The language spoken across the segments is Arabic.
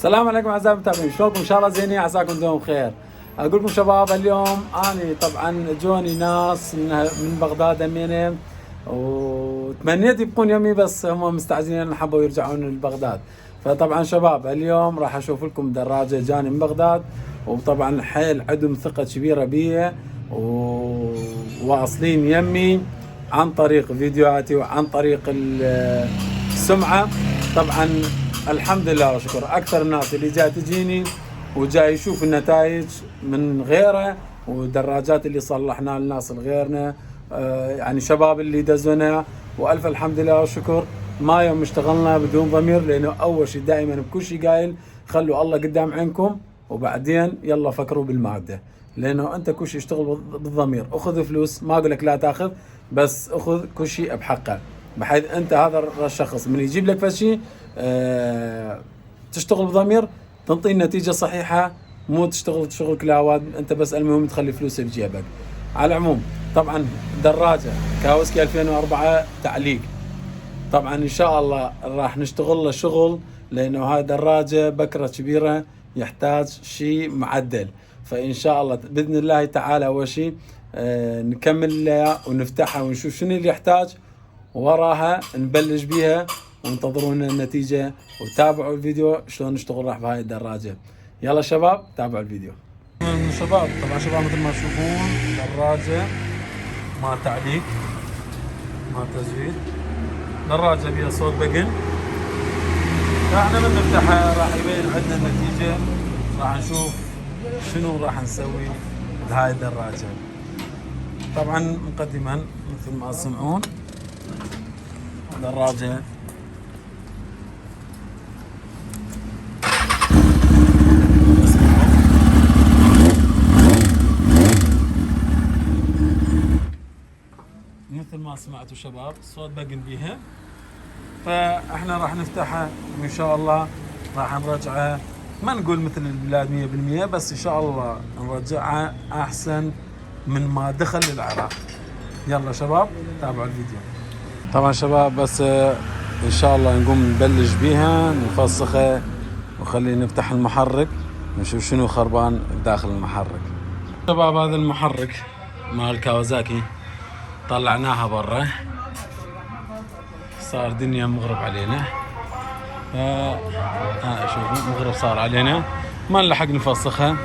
السلام عليكم اعزائي المتابعين، شلونكم؟ ان شاء الله زينين، عساكم دوم خير. اقول لكم شباب اليوم اني طبعا جوني ناس من بغداد همينه، وتمنيت يبقون يمي بس هم مستعجلين حبوا يرجعون لبغداد. فطبعا شباب اليوم راح اشوف لكم دراجه جاني من بغداد، وطبعا حيل عندهم ثقه كبيره بي وواصلين يمي عن طريق فيديوهاتي وعن طريق السمعه. طبعا الحمد لله وشكر اكثر الناس اللي جاي تجيني وجاي يشوف النتائج من غيره، ودراجات اللي صلحناها للناس الغيرنا، يعني شباب اللي دزونا، والف الحمد لله والشكر. ما يوم اشتغلنا بدون ضمير، لانه اول شيء دائما بكل شيء قايل خلوا الله قدام عينكم، وبعدين يلا فكروا بالماده، لانه انت كل شيء اشتغل بالضمير. اخذ فلوس، ما اقول لك لا تاخذ، بس اخذ كل شيء بحقه، بحيث انت هذا الشخص من يجيب لك فشي تشتغل بضمير تنطي النتيجة صحيحة، مو تشتغل شغلك لاواد انت، بس المهم تخلي فلوس بجيبك. على العموم طبعا دراجة كاوسكي 2004 تعليق، طبعا ان شاء الله راح نشتغل له شغل، لانه هاي دراجة بكرة كبيرة يحتاج شيء معدل. فان شاء الله باذن الله تعالى اول شيء نكمل لها ونفتحها ونشوف شنو اللي يحتاج، وراها نبلش بيها، وانتظرونا النتيجة وتابعوا الفيديو شلون نشتغل راح بهاي الدراجة. يلا شباب تابعوا الفيديو. شباب طبعا شباب مثل ما تشوفون دراجة ما تعليق ما تزويد، دراجة بيها صوت بقن. فاحنا من نفتحها راح يبين عندنا النتيجة، راح نشوف شنو راح نسوي بهاي الدراجة. طبعا مقدما مثل ما تسمعون دراجة مثل ما سمعتوا شباب صوت بقن بيها. فاحنا راح نفتحها وان شاء الله راح نرجعها، ما نقول مثل البلاد 100%، بس ان شاء الله نرجعها احسن من ما دخل للعراق. يلا شباب تابعوا الفيديو. طبعا شباب بس ان شاء الله نقوم نبلش بيها نفسخها، وخلي نفتح المحرك نشوف شنو خربان داخل المحرك. شباب هذا المحرك مال كاوازاكي طلعناها برا، صار دنيا مغرب علينا، شوفوا مغرب صار علينا، ما نلحق نفسخها.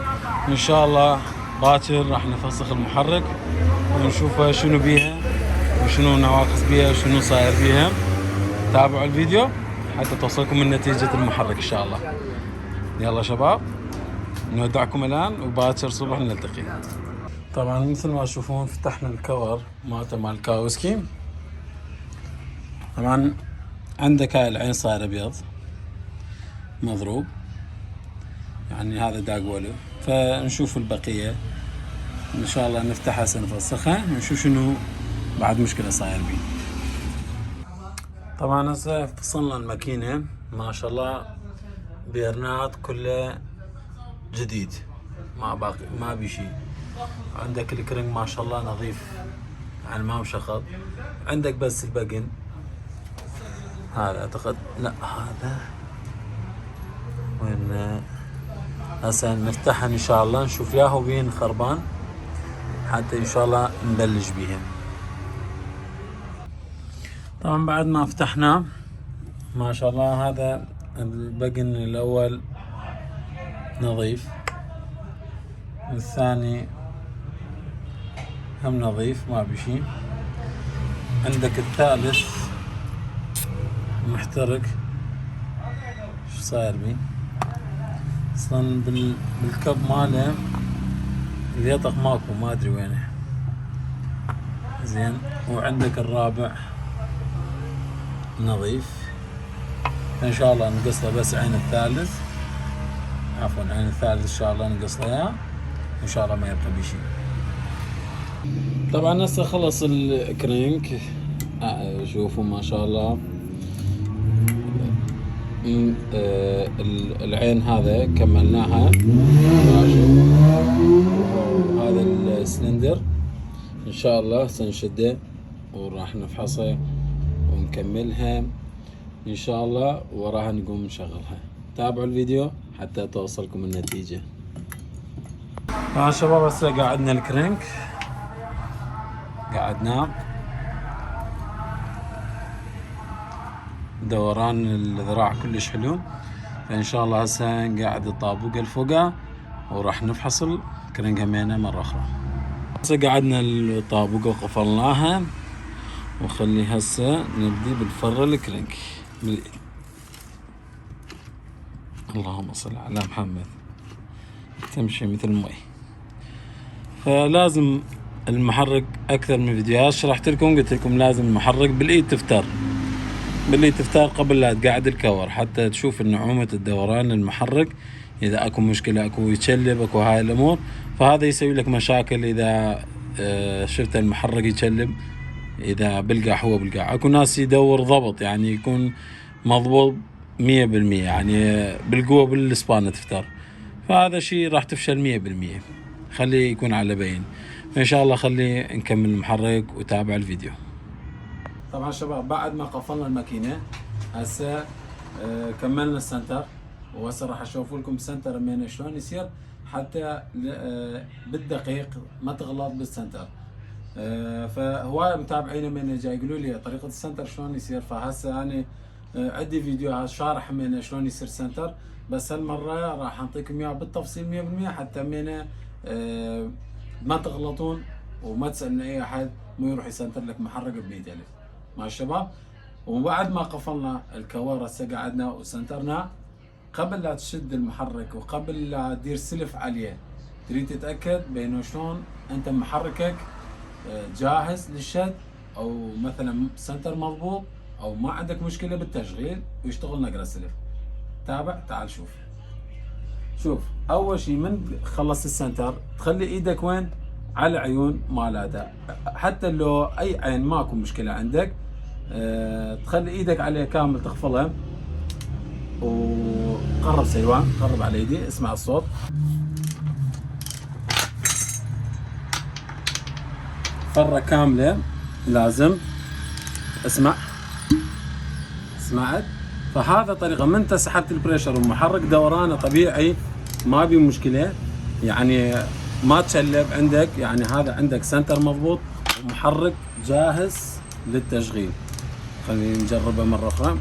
ان شاء الله باكر راح نفسخ المحرك ونشوف شنو بيها وشنو نواقص بيها وشنو صاير بيها. تابعوا الفيديو حتى توصلكم من نتيجة المحرك ان شاء الله. يلا شباب نودعكم الان، وباكر صبح نلتقي. طبعا مثل ما تشوفون فتحنا الكور مالته مال كاوسكي. طبعا عندك هاي العين صاير ابيض مضروب، يعني هذا داق ولو. فنشوف البقية ان شاء الله نفتحها سنفسخها ونشوف شنو بعد مشكلة صاير بيه. طبعا هسه فصلنا الماكينة ما شاء الله، بيرنات كله جديد، ما بي شيء. عندك الكرنج ما شاء الله نظيف، يعني ما مشخط. عندك بس البقن هذا اعتقد، لا هذا وين. هسه نفتحها ان شاء الله نشوف ياهو بين خربان حتى ان شاء الله نبلش بيها. طبعا بعد ما فتحناه ما شاء الله هذا البقن الاول نظيف، الثاني هم نظيف ما بشي. عندك الثالث محترق، شو صاير بيه اصلا بالكب ماله اليطق ماكو، ما ادري وينه. زين، وعندك الرابع نظيف. ان شاء الله نقص له بس عين الثالث، عفوا عين الثالث ان شاء الله نقص له اياه، وان شاء الله ما يبقى بشي. طبعا هسه خلص الكرينك، شوفوا ما شاء الله العين هذا كملناها، هذا السلندر ان شاء الله سنشده وراح نفحصه ونكملها ان شاء الله، وراها نقوم نشغلها. تابعوا الفيديو حتى توصلكم النتيجة. طبعا شباب هسه قعدنا الكرنك، قعدناه، دوران الذراع كلش حلو. فإن شاء الله هسه نقعد الطابوقة الفوقها وراح نفحص الكرنك همينة مرة أخرى. هسه قعدنا الطابوقة وقفلناها، وخلي هسه نبدي بالفرة الكرنك بالإيد. اللهم صل على محمد، تمشي مثل المي. فلازم المحرك أكثر من فيديوهات شرحت لكم، قلت لكم لازم المحرك بالإيد تفتر، بالإيد تفتر قبل لا تقعد الكور، حتى تشوف نعومة الدوران المحرك. إذا أكو مشكلة، أكو يتشلب، أكو هاي الأمور، فهذا يسوي لك مشاكل. إذا شفت المحرك يتشلب، إذا بالقاع هو بالقاع، أكو ناس يدور ضبط يعني يكون مضبوط 100%، يعني بالقوة بالسبانة تفتر، فهذا شيء راح تفشل 100%. خليه يكون على بين. فإن شاء الله خلي نكمل المحرك وتابع الفيديو. طبعا شباب بعد ما قفلنا الماكينة هسه كملنا السنتر، وهسه راح اشوف لكم السنتر من شلون يصير حتى بالدقيق ما تغلط بالسنتر. فهواي متابعينا من جاي يقولوا لي طريقة السنتر شلون يصير، فهسه انا عندي فيديوهات شارح من شلون يصير سنتر، بس هالمرة راح اعطيكم اياه بالتفصيل 100% حتى من ما تغلطون وما تسألنا اي احد مو يروح يسنتر لك محرك ب100,000 مع الشباب. وبعد ما قفلنا الكور هسه قعدنا وسنترنا، قبل لا تشد المحرك وقبل لا تدير سلف عليه تريد تتأكد بأنه شلون أنت محركك جاهز للشد، أو مثلا سنتر مضبوط، أو ما عندك مشكلة بالتشغيل ويشتغل نقرة سلف. تابع، تعال شوف. شوف أول شيء من خلصت السنتر تخلي إيدك وين؟ على عيون مالاتها، حتى لو أي عين ماكو مشكلة عندك، تخلي إيدك عليها كامل تخفضها. وقرب سيوان، قرب على يدي، اسمع الصوت. فرة كاملة لازم، اسمع، سمعت؟ فهذا طريقة من انت سحبت البريشر والمحرك دورانه طبيعي، ما بي مشكلة، يعني ما تشلب عندك، يعني هذا عندك سنتر مضبوط ومحرك جاهز للتشغيل. خلينا نجربه مرة أخرى.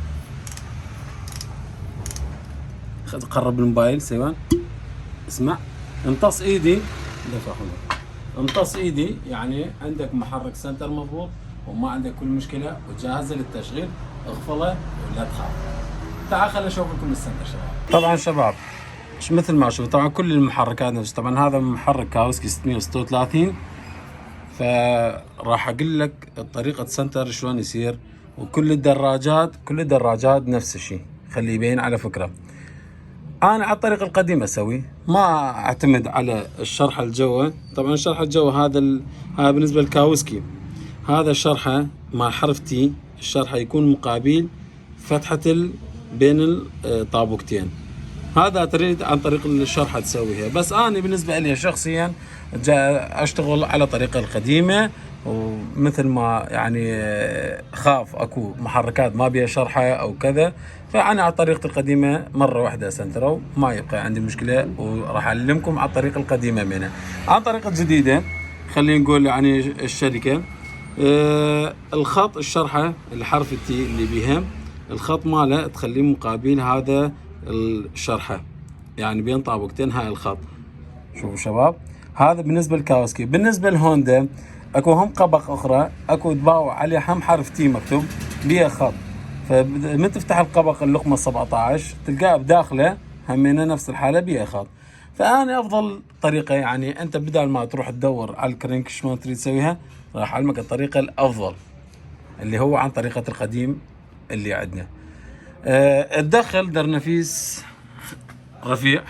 قرب الموبايل سيوان، اسمع، امتص ايدي، امتص ايدي، يعني عندك محرك سنتر مضبوط وما عندك كل مشكلة وجاهزة للتشغيل. اغفله ولا تخاف. تعال خليني اشوف لكم السنتر شباب. طبعا شباب مثل ما شوف، طبعا كل المحركات نفس، طبعا هذا محرك كاوسكي 636، فراح اقول لك طريقة سنتر شلون يصير. وكل الدراجات نفس الشيء، خليه يبين على فكرة. انا على الطريقة القديمة اسوي، ما اعتمد على الشرح الجوه. طبعا شرح الجوه هذا بالنسبة للكاوسكي، هذا الشرحة مع حرف تي، الشرحة يكون مقابل فتحة بين الطابوقتين. هذا تريد عن طريق الشرحة تسويها، بس انا بالنسبة لي شخصيا اشتغل على الطريقة القديمة. ومثل ما يعني خاف اكو محركات ما بيها شرحة او كذا، فانا على الطريقة القديمة مرة واحدة سنترو ما يبقى عندي مشكلة، وراح اعلمكم على الطريقة القديمة منها. على الطريقة الجديدة خلينا نقول يعني الشركة الخط الشرحة الحرف التي اللي بيها الخط ماله تخليه مقابل هذا الشرحة، يعني بين طابقتين هاي الخط. شوفوا شباب، هذا بالنسبة للكاوسكي. بالنسبة لهوندا اكو هم قبق اخرى، اكو تباوع عليه هم حرف تي مكتوب بيها خط، فمن تفتح القبق اللقمة 17 تلقاه بداخله همينه نفس الحالة بيها خط. فانا افضل طريقة، يعني انت بدل ما تروح تدور على الكرنك شلون تريد تسويها، راح اعلمك الطريقة الافضل اللي هو عن طريقة القديم اللي عندنا. تدخل درنفيس رفيع،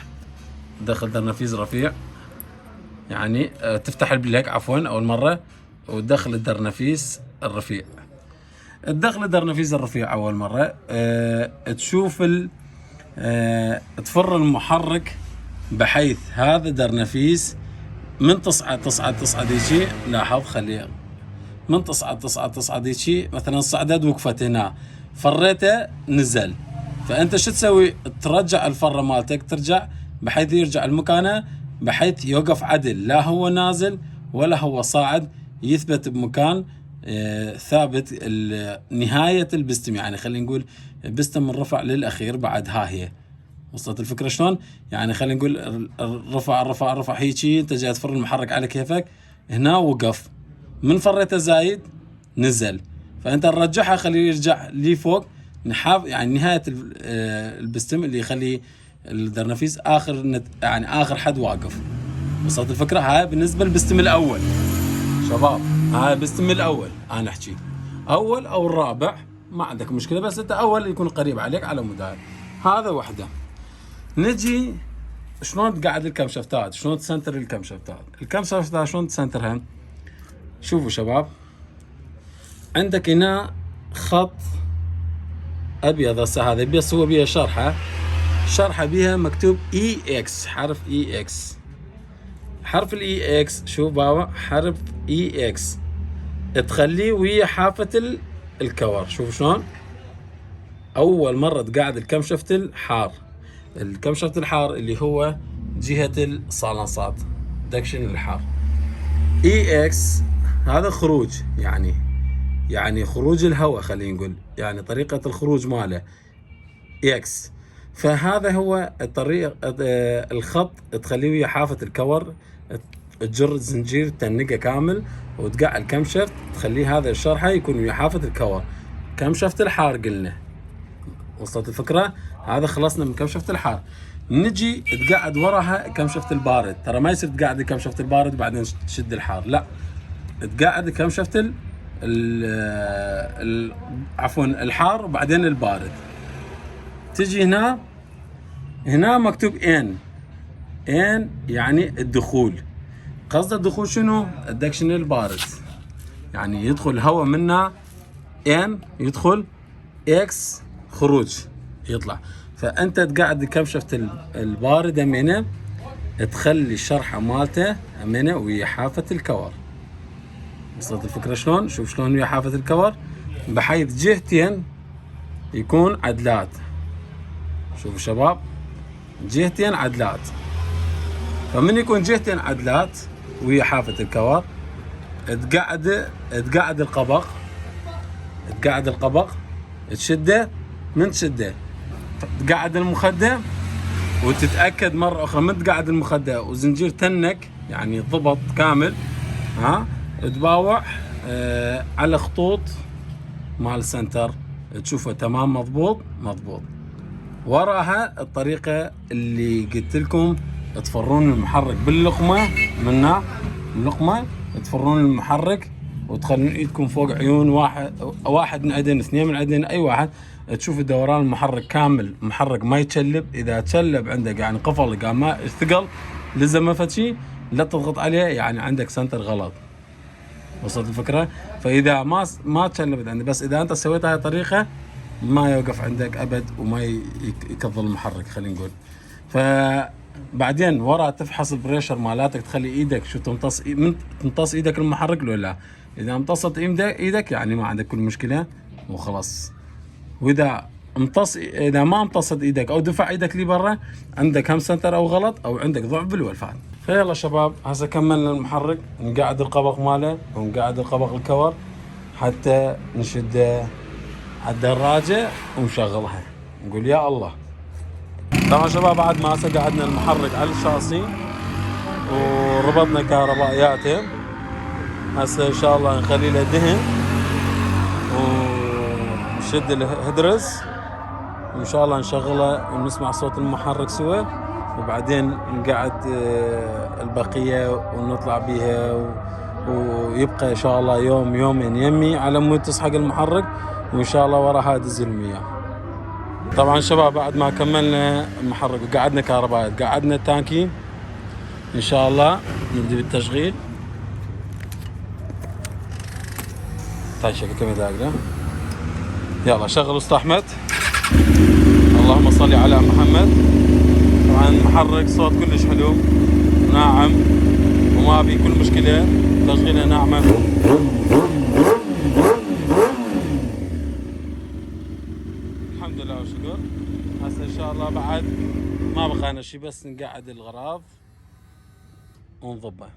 يعني تفتح البلاك عفوا اول مرة وتدخل الدرنفيس الرفيع. اول مرة تشوف تفر المحرك بحيث هذا درنفيس من تصعد هيجي. لاحظ، خليه من تصعد هيجي، مثلا صعدت وقفت هنا، فريته نزل، فانت شو تسوي؟ ترجع الفرة مالتك، ترجع بحيث يرجع المكانه، بحيث يوقف عدل، لا هو نازل ولا هو صاعد، يثبت بمكان ثابت نهاية البستم. يعني خلينا نقول البستم من رفع للأخير بعد ها هي. وصلت الفكرة شلون؟ يعني خلينا نقول رفع هيجي، انت جاي تفر المحرك على كيفك، هنا وقف، من فريته زايد نزل، فانت نرجعها خليه يرجع لي فوق، يعني نهاية البستم اللي يخلي الدرنفيس يعني آخر حد واقف. وصلت الفكرة؟ هاي بالنسبة للبستم الأول شباب، هاي البستم الأول أنا أحكي أول أو الرابع ما عندك مشكلة، بس أنت أول يكون قريب عليك على مدار. هذا وحدة. نجي شلون تقعد الكمشفتات، شلون تسنتر الكمشفتات شلون تسنترها؟ شوفوا شباب، عندك هنا خط أبيض، هسه هذا بس هو بيها شرحة بيها مكتوب EX، حرف EX، حرف الاي اكس. شوف بابا، حرف اي اكس تخليه ويا حافة الكور. شوف شلون، اول مرة تقعد الكمشفت الحار اللي هو جهة الصالنصات، دكشن الحار. اي اكس هذا خروج، يعني خروج الهواء، خلينا نقول يعني طريقة الخروج ماله اكس. فهذا هو الطريق، الخط تخليه ويا حافة الكور، تجر الزنجير تنقه كامل وتقع الكمشفت، تخليه هذا الشرحة يكون ويا حافة الكور. كمشفت الحار قلنا، وصلت الفكرة؟ هذا خلصنا من كمشفت الحار. نجي تقعد وراها كمشفت البارد. ترى ما يصير تقعد كمشفت البارد بعدين تشد الحار، لا، تقعد كمشفت عفوا الحار وبعدين البارد. تجي هنا مكتوب ان يعني الدخول. قصد الدخول شنو؟ الدكشن البارد، يعني يدخل هواء منا، ان يدخل، اكس خروج يطلع. فانت تقعد كمشفت البارد امينه، تخلي الشرحه مالته امينه ويا حافه الكور. وصلت الفكره شلون؟ شوف شلون ويا حافه الكور، بحيث جهتين يكون عدلات. شوفوا شباب، جهتين عدلات. فمن يكون جهتين عدلات ويا حافة الكور، تقعد القبق، تشده، من تشده تقعد المخدة، وتتأكد مرة أخرى من تقعد المخدة وزنجير تنك يعني ضبط كامل، تباوع على خطوط مال السنتر، تشوفه تمام مضبوط. وراها الطريقة اللي قلت لكم، تفرون المحرك باللقمة، منا اللقمة تفرون المحرك وتخلون ايدكم فوق عيون واحد من عدن، اثنين من عدن، اي واحد، تشوف دوران المحرك كامل، المحرك ما يتشلب. اذا تشلب عندك يعني قفل، قام ما ثقل لزم فتشي، لا تضغط عليه، يعني عندك سنتر غلط. وصلت الفكرة؟ فاذا ما تشلبت عندك، بس اذا انت سويت هاي الطريقة ما يوقف عندك ابد وما يكظل المحرك، خلينا نقول. فبعدين ورا تفحص البريشر مالاتك، تخلي ايدك شو تمتص ايدك المحرك لو لا. اذا امتصت ايدك يعني ما عندك كل مشكله وخلاص. واذا اذا ما امتصت ايدك او دفع ايدك لي برا، عندك هم سنتر او غلط او عندك ضعف بالولفات. فيلا شباب، هسه كملنا المحرك، نقعد القبق ماله ونقعد القبق الكور حتى نشده على الدراجة ونشغلها، نقول يا الله. طبعا شباب، بعد ما هسه قعدنا المحرك على الشاصي وربطنا كهربائياته، هسه ان شاء الله نخلي له دهن ونشد الهدرس، وان شاء الله نشغله ونسمع صوت المحرك سوا، وبعدين نقعد البقية ونطلع بيها، ويبقى ان شاء الله يوم يومين يمي على مود تسحق المحرك، وان شاء الله وراها دزلهم اياه. طبعا شباب، بعد ما كملنا المحرك وقعدنا كهربائيات، قعدنا التانكي، ان شاء الله نبدي بالتشغيل. تعال شكل كم دقيقة، يلا شغل استاذ احمد. اللهم صل على محمد. طبعا المحرك صوت كلش حلو ناعم وما في كل مشكلة، تشغيله ناعمة. الحمد لله وشكر. هسه ان شاء الله بعد ما بقى شي، بس نقعد الغراض ونضبه.